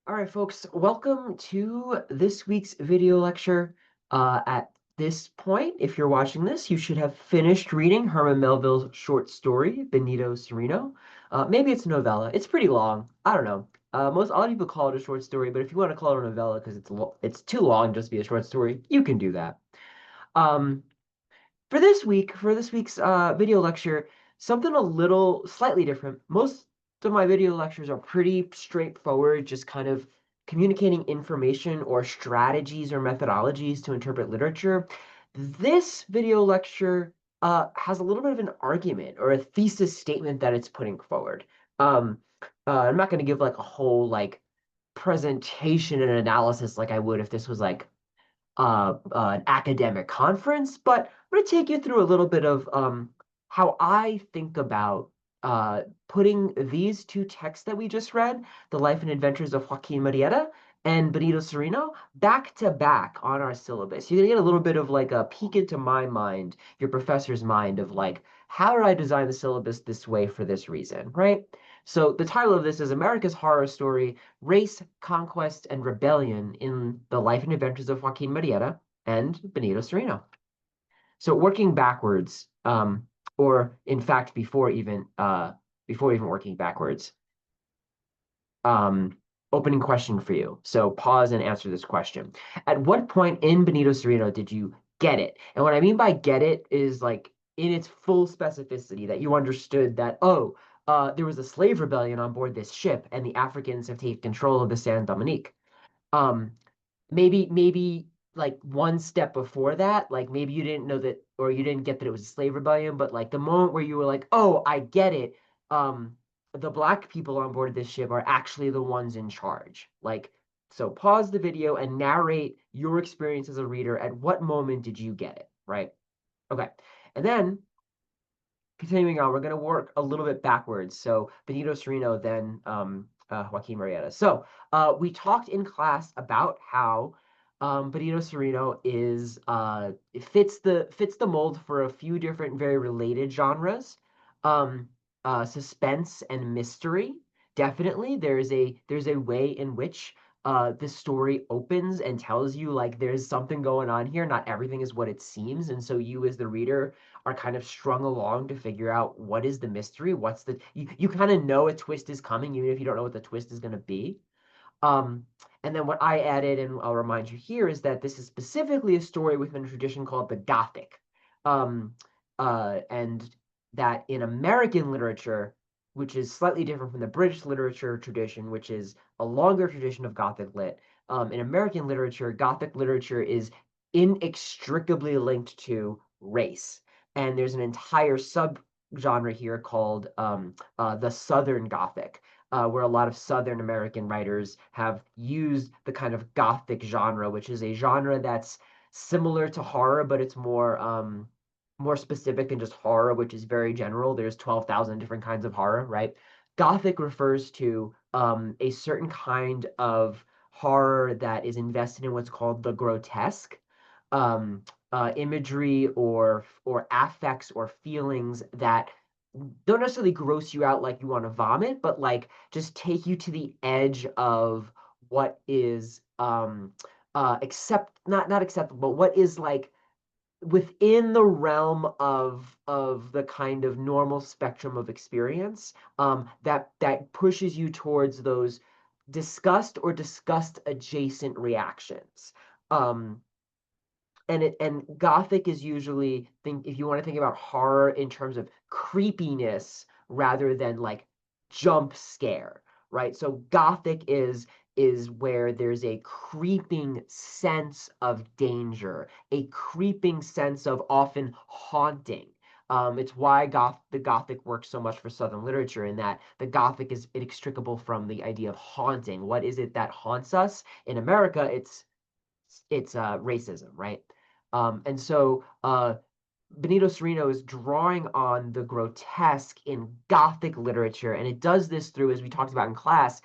All right, folks, welcome to this week's video lecture. At this point, if you're watching this, you should have finished reading Herman Melville's short story, Benito Cereno. Maybe it's a novella. It's pretty long. I don't know. A lot of people call it a short story, but if you want to call it a novella because it's too long just to be a short story, you can do that. Um, for this week's video lecture, something a little slightly different. Most of my video lectures are pretty straightforward, just kind of communicating information or strategies or methodologies to interpret literature. This video lecture has a little bit of an argument or a thesis statement that it's putting forward. Um, I'm not going to give like a whole like presentation and analysis like I would if this was like an academic conference, but I'm going to take you through a little bit of how I think about putting these two texts that we just read, The Life and Adventures of Joaquin Murieta and Benito Cereno, back to back on our syllabus. You're going to get a little bit of like a peek into my mind, your professor's mind of like, how did I design the syllabus this way for this reason, right? So the title of this is America's Horror Story, Race, Conquest, and Rebellion in the Life and Adventures of Joaquin Murieta and Benito Cereno. So working backwards, or in fact, before even working backwards, um, opening question for you. So pause and answer this question. At what point in Benito Cereno did you get it? And what I mean by get it is like in its full specificity that you understood that, oh, there was a slave rebellion on board this ship and the Africans have taken control of the San Dominique. Um, maybe like one step before that, like maybe you didn't know that or you didn't get that it was a slave rebellion, but like the moment where you were like, oh, I get it. The black people on board this ship are actually the ones in charge. Like, so pause the video and narrate your experience as a reader. At what moment did you get it? Right. Okay. And then continuing on, we're going to work a little bit backwards. So Benito Cereno, then Joaquin Murieta. So we talked in class about how Benito Cereno is fits the mold for a few different very related genres. Um, Suspense and mystery. Definitely, there's a way in which this story opens and tells you like there's something going on here. Not everything is what it seems, and so you as the reader are kind of strung along to figure out what is the mystery, what's the you kind of know a twist is coming, even if you don't know what the twist is going to be. Um, and then what I added, and I'll remind you here, is that this is specifically a story within a tradition called the Gothic. Um, and that in American literature, which is slightly different from the British literature tradition, which is a longer tradition of Gothic lit, in American literature, Gothic literature is inextricably linked to race. And there's an entire subgenre here called the Southern Gothic, where a lot of Southern American writers have used the kind of Gothic genre, which is a genre that's similar to horror, but it's more specific than just horror, which is very general. There's 12,000 different kinds of horror, right? Gothic refers to a certain kind of horror that is invested in what's called the grotesque. Um, Imagery or affects or feelings that don't necessarily gross you out like you want to vomit, but like just take you to the edge of what is not acceptable, but what is like within the realm of the kind of normal spectrum of experience, that pushes you towards those disgust or disgust adjacent reactions. Um, and gothic is usually think if you want to think about horror in terms of creepiness rather than like jump scare, right? So gothic is where there's a creeping sense of danger, a creeping sense of often haunting. It's why the Gothic works so much for Southern literature, in that the Gothic is inextricable from the idea of haunting. What is it that haunts us? In America, it's racism, right? And so Benito Cereno is drawing on the grotesque in Gothic literature, and it does this through, as we talked about in class,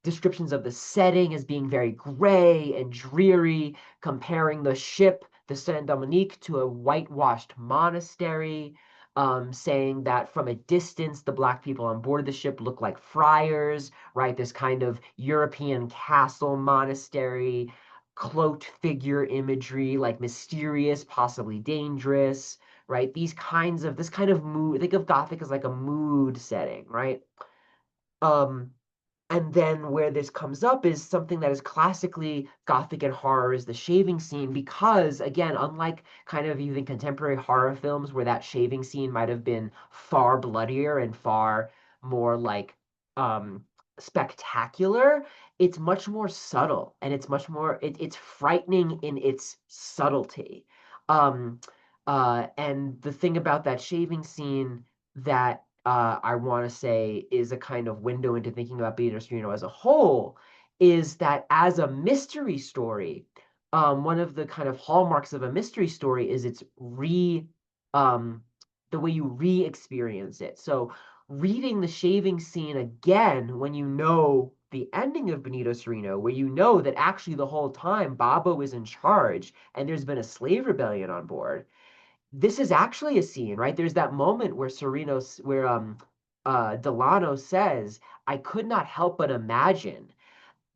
descriptions of the setting as being very gray and dreary, comparing the ship, the Saint Dominique, to a whitewashed monastery. saying that from a distance, the black people on board the ship look like friars, right? This kind of European castle monastery, cloaked figure imagery, like mysterious, possibly dangerous, right? This kind of mood, think of Gothic as like a mood setting, right? Um, and then where this comes up is something that is classically Gothic and horror is the shaving scene, because again, unlike kind of even contemporary horror films where that shaving scene might have been far bloodier and far more like um spectacular, it's much more subtle and it's much more it's frightening in its subtlety. Um and the thing about that shaving scene that I want to say is a kind of window into thinking about Benito Cereno as a whole is that as a mystery story, one of the kind of hallmarks of a mystery story is um, the way you re-experience it. So reading the shaving scene again when you know the ending of Benito Cereno, where you know that actually the whole time Babo is in charge and there's been a slave rebellion on board, this is actually a scene, right? There's that moment where Delano says, "I could not help but imagine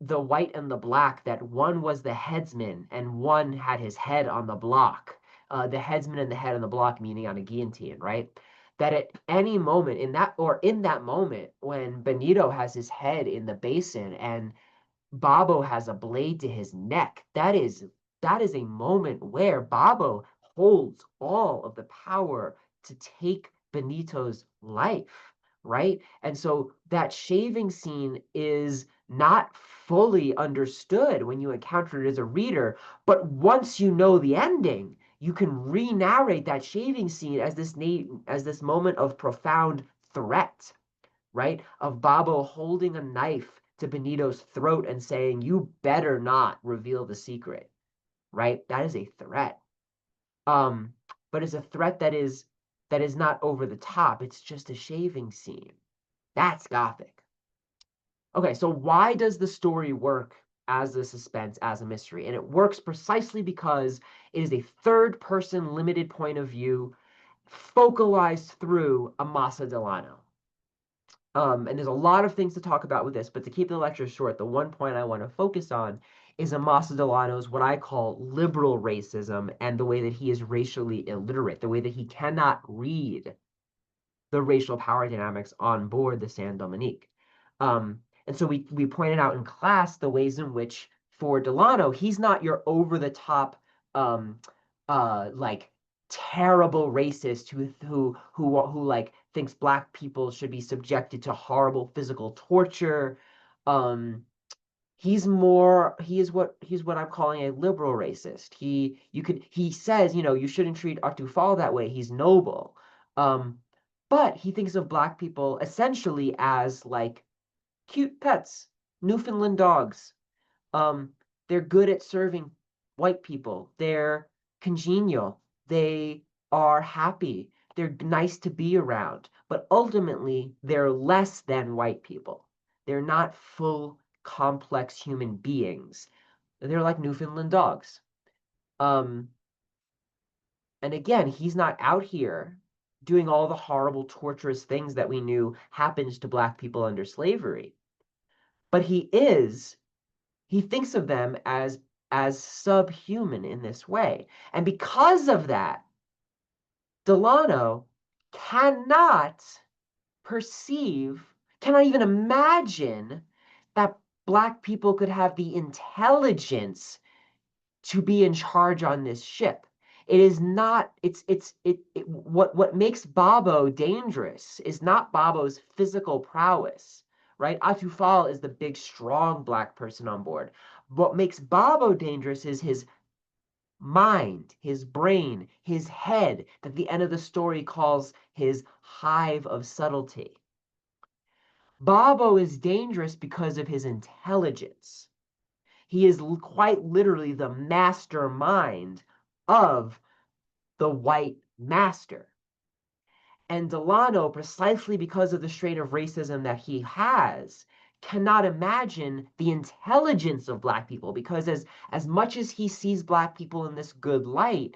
the white and the black, that one was the headsman and one had his head on the block." The headsman and the head on the block, meaning on a guillotine, right? That at any moment in that moment when Benito has his head in the basin and Babo has a blade to his neck. That is a moment where Babo holds all of the power to take Benito's life, right? And so that shaving scene is not fully understood when you encounter it as a reader, but once you know the ending, you can re-narrate that shaving scene as this moment of profound threat, right? Of Babo holding a knife to Benito's throat and saying, "You better not reveal the secret," right? That is a threat. Um, but it's a threat that is not over the top. It's just a shaving scene. That's Gothic. Okay, so why does the story work as a suspense, as a mystery? And it works precisely because it is a third person limited point of view focalized through Amasa Delano. And there's a lot of things to talk about with this, but to keep the lecture short, the one point I want to focus on is Amasa Delano's what I call liberal racism and the way that he is racially illiterate, the way that he cannot read the racial power dynamics on board the San Dominique. And so we pointed out in class the ways in which for Delano, he's not your over the top um, like terrible racist who like thinks black people should be subjected to horrible physical torture. Um, he's what I'm calling a liberal racist. He says, you shouldn't treat Atufal that way. He's noble. Um, but he thinks of black people essentially as like cute pets, Newfoundland dogs. Um, they're good at serving white people. They're congenial. They are happy. They're nice to be around. But ultimately, they're less than white people. They're not full, complex human beings. They're like Newfoundland dogs. Um, and again, he's not out here doing all the horrible, torturous things that we knew happens to black people under slavery. But he thinks of them as subhuman in this way. And because of that, Delano cannot perceive, cannot even imagine that black people could have the intelligence to be in charge on this ship. It is not, what makes Babo dangerous is not Babo's physical prowess, right? Atufal is the big, strong black person on board. What makes Babo dangerous is his mind, his brain, his head, that the end of the story calls his hive of subtlety. Babo is dangerous because of his intelligence. He is quite literally the mastermind of the white master. And Delano, precisely because of the strain of racism that he has, cannot imagine the intelligence of black people because as much as he sees black people in this good light,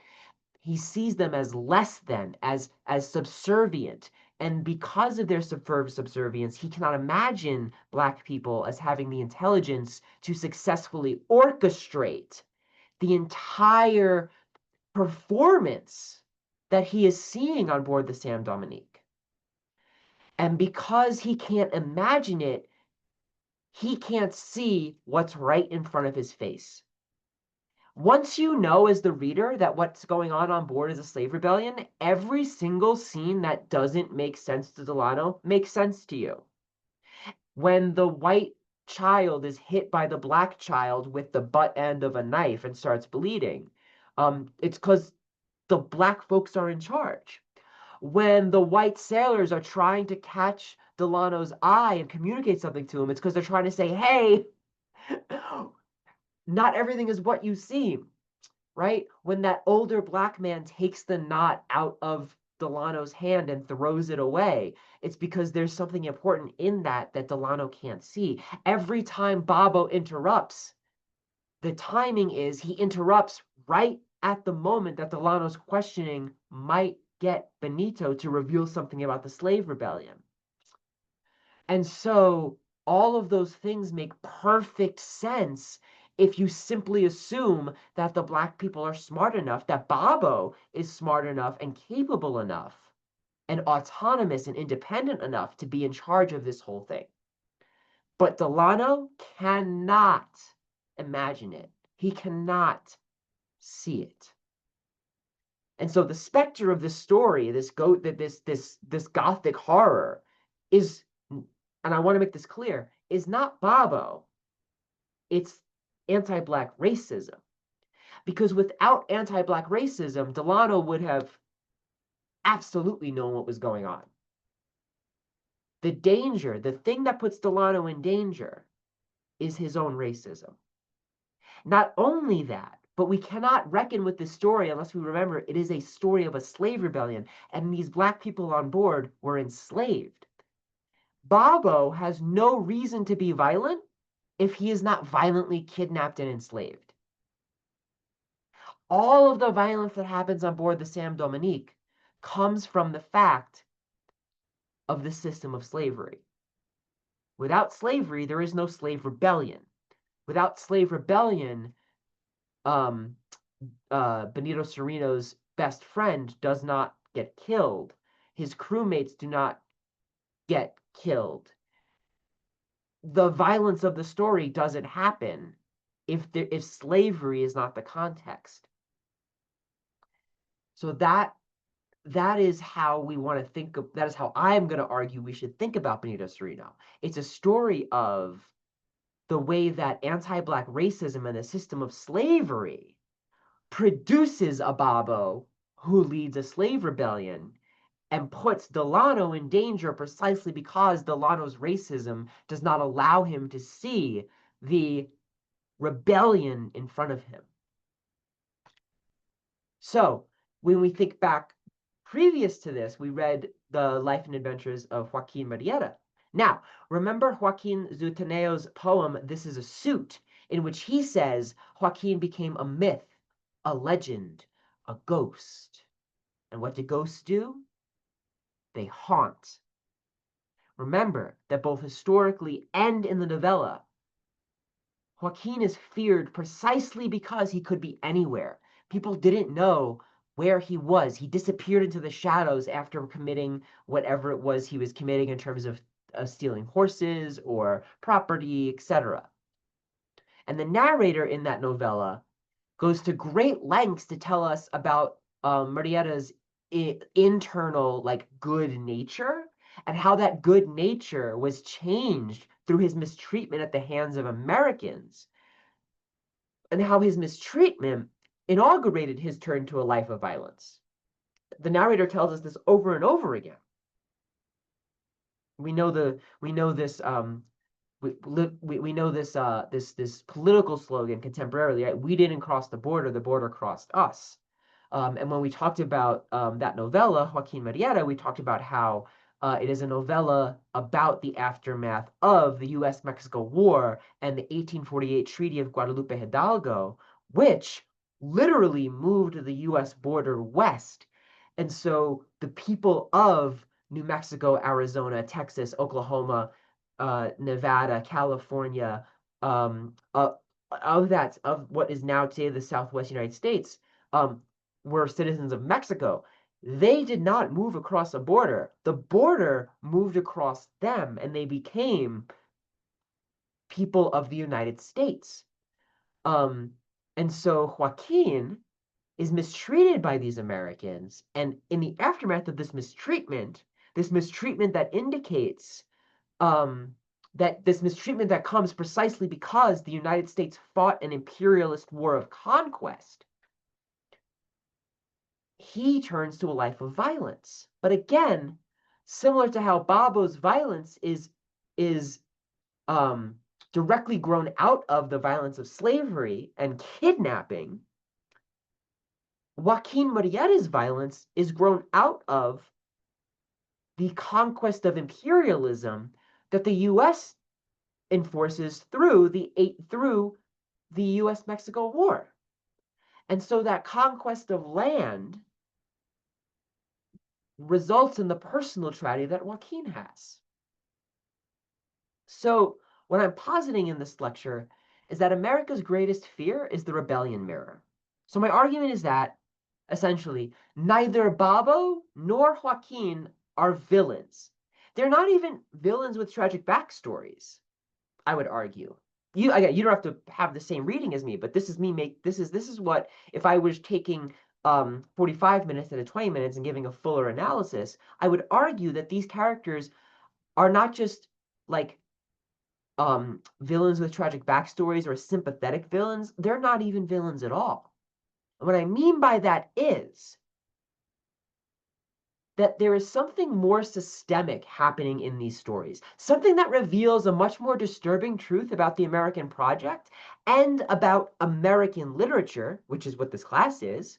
he sees them as less than, as subservient. And because of their subservience, he cannot imagine Black people as having the intelligence to successfully orchestrate the entire performance that he is seeing on board the Sam Dominique. And because he can't imagine it, he can't see what's right in front of his face. Once you know as the reader that what's going on board is a slave rebellion, every single scene that doesn't make sense to Delano makes sense to you. When the white child is hit by the Black child with the butt end of a knife and starts bleeding, it's because the Black folks are in charge. When the white sailors are trying to catch Delano's eye and communicate something to him, it's because they're trying to say, hey, not everything is what you seem, right? When that older Black man takes the knot out of Delano's hand and throws it away, it's because there's something important in that Delano can't see. Every time Babo interrupts, the timing is he interrupts right at the moment that Delano's questioning might get Benito to reveal something about the slave rebellion. And so all of those things make perfect sense if you simply assume that the Black people are smart enough, that Babo is smart enough and capable enough and autonomous and independent enough to be in charge of this whole thing. But Delano cannot imagine it. He cannot see it. And so the specter of this story, this gothic horror is, and I want to make this clear, is not Babo. It's anti-Black racism. Because without anti-Black racism, Delano would have absolutely known what was going on. The danger, the thing that puts Delano in danger, is his own racism. Not only that, but we cannot reckon with this story unless we remember it is a story of a slave rebellion, and these Black people on board were enslaved. Babo has no reason to be violent if he is not violently kidnapped and enslaved. All of the violence that happens on board the Sam Dominique comes from the fact of the system of slavery. Without slavery, there is no slave rebellion. Without slave rebellion, Benito Cereno's best friend does not get killed. His crewmates do not get killed. The violence of the story doesn't happen if slavery is not the context. So that is how we want to think of, that is how I'm going to argue we should think about Benito Cereno. It's a story of the way that anti-Black racism and the system of slavery produces a Babo who leads a slave rebellion and puts Delano in danger precisely because Delano's racism does not allow him to see the rebellion in front of him. So when we think back previous to this, we read the life and adventures of Joaquin Murieta. Now, remember Joaquin Zuteneo's poem, This is a Suit, in which he says Joaquin became a myth, a legend, a ghost. And what do ghosts do? They haunt. Remember that both historically and in the novella, Joaquin is feared precisely because he could be anywhere. People didn't know where he was. He disappeared into the shadows after committing whatever it was he was committing in terms of stealing horses or property, etc. And the narrator in that novella goes to great lengths to tell us about Murieta's internal, like, good nature and how that good nature was changed through his mistreatment at the hands of Americans, and how his mistreatment inaugurated his turn to a life of violence. The narrator tells us this over and over again. We know this this political slogan contemporarily, right? We didn't cross the border crossed us. And when we talked about that novella, Joaquin Murieta, we talked about how it is a novella about the aftermath of the U.S.-Mexico War and the 1848 Treaty of Guadalupe Hidalgo, which literally moved the US border west. And so the people of New Mexico, Arizona, Texas, Oklahoma, Nevada, California, um, uh, of what is now today the Southwest United States, um, were citizens of Mexico. They did not move across a border. The border moved across them, and they became people of the United States. Um, and so Joaquin is mistreated by these Americans. And in the aftermath of this mistreatment that indicates that this mistreatment that comes precisely because the United States fought an imperialist war of conquest, he turns to a life of violence. But again, similar to how Babo's violence is um, directly grown out of the violence of slavery and kidnapping, Joaquin Murieta's violence is grown out of the conquest of imperialism that the U.S. enforces through the U.S.-Mexico War. And so that conquest of land results in the personal tragedy that Joaquin has. So what I'm positing in this lecture is that America's greatest fear is the rebellion mirror. So my argument is that, essentially, neither Babo nor Joaquin are villains. They're not even villains with tragic backstories, I would argue. You don't have to have the same reading as me, but this is me make this is what, if I was taking 45 minutes instead of 20 minutes and giving a fuller analysis, I would argue that these characters are not just like villains with tragic backstories or sympathetic villains. They're not even villains at all. And what I mean by that is that there is something more systemic happening in these stories, something that reveals a much more disturbing truth about the American project and about American literature, which is what this class is,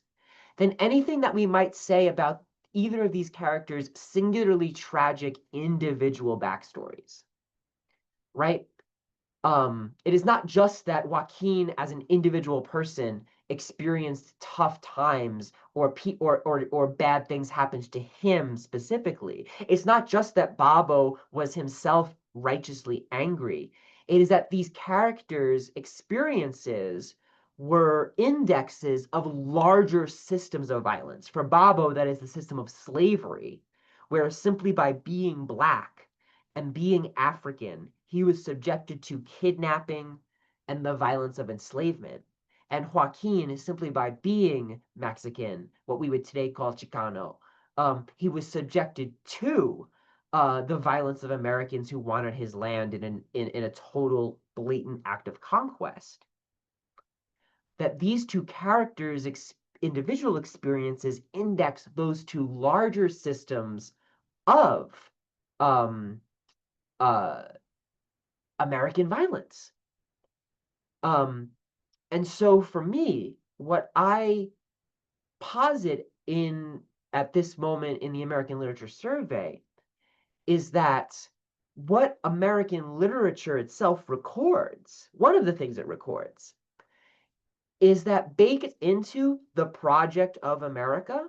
than anything that we might say about either of these characters' singularly tragic individual backstories, right? It is not just that Joaquin, as an individual person, experienced tough times or bad things happened to him specifically. It's not just that Babo was himself righteously angry. It is that these characters' experiences were indexes of larger systems of violence. For Babo, that is the system of slavery, where simply by being black and being African, he was subjected to kidnapping and the violence of enslavement. And Joaquin is simply by being Mexican, what we would today call Chicano. He was subjected to the violence of Americans who wanted his land in a total blatant act of conquest. That these two characters' individual experiences index those two larger systems of um, uh, American violence. Um, and so for me, what I posit in at this moment in the American Literature Survey is that what American literature itself records, one of the things it records, is that baked into the project of America,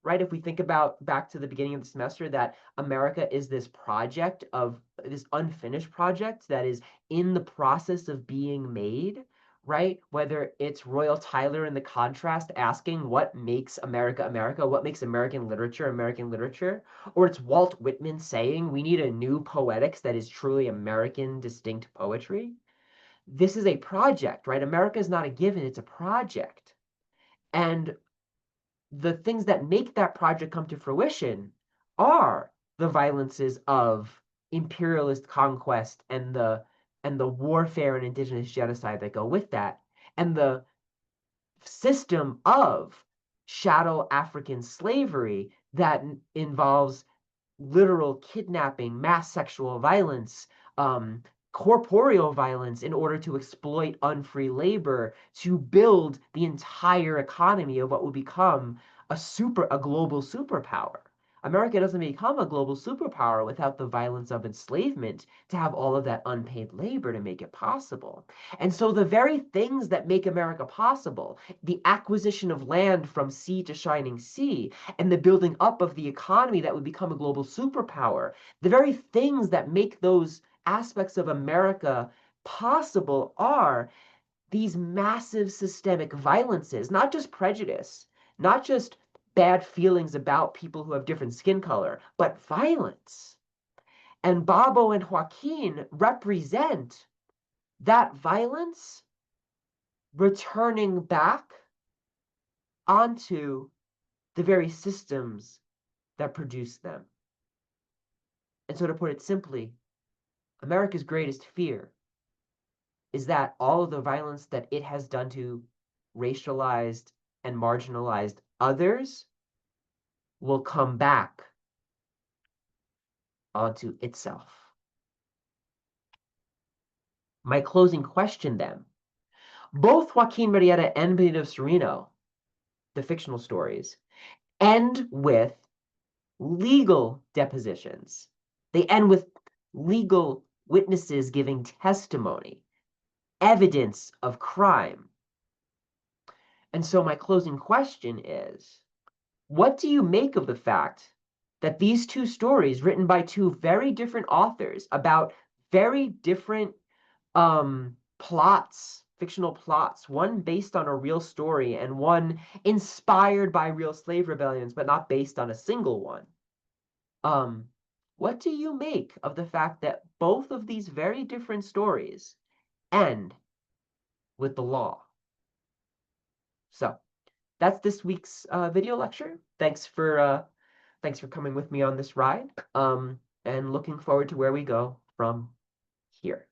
right? If we think about back to the beginning of the semester, that America is this project of this unfinished project that is in the process of being made, right? Whether it's Royal Tyler in The Contrast asking what makes America America, what makes American literature, or it's Walt Whitman saying we need a new poetics that is truly American distinct poetry. This is a project, right? America is not a given, it's a project. And the things that make that project come to fruition are the violences of imperialist conquest and the warfare and indigenous genocide that go with that, and the system of chattel African slavery that involves literal kidnapping, mass sexual violence, corporeal violence in order to exploit unfree labor to build the entire economy of what will become a global superpower. America doesn't become a global superpower without the violence of enslavement to have all of that unpaid labor to make it possible. And so the very things that make America possible, the acquisition of land from sea to shining sea, and the building up of the economy that would become a global superpower, the very things that make those aspects of America possible are these massive systemic violences, not just prejudice, not just bad feelings about people who have different skin color, but violence. And Babo and Joaquin represent that violence returning back onto the very systems that produce them. And so, to put it simply, America's greatest fear is that all of the violence that it has done to racialized and marginalized others will come back onto itself. My closing question then, both Joaquin Murieta and Benito Cereno, the fictional stories, end with legal depositions. They end with legal witnesses giving testimony, evidence of crime. And so my closing question is, what do you make of the fact that these two stories, written by two very different authors about very different plots, fictional plots, one based on a real story and one inspired by real slave rebellions, but not based on a single one? What do you make of the fact that both of these very different stories end with the law? So that's this week's video lecture. Thanks for coming with me on this ride. And looking forward to where we go from here.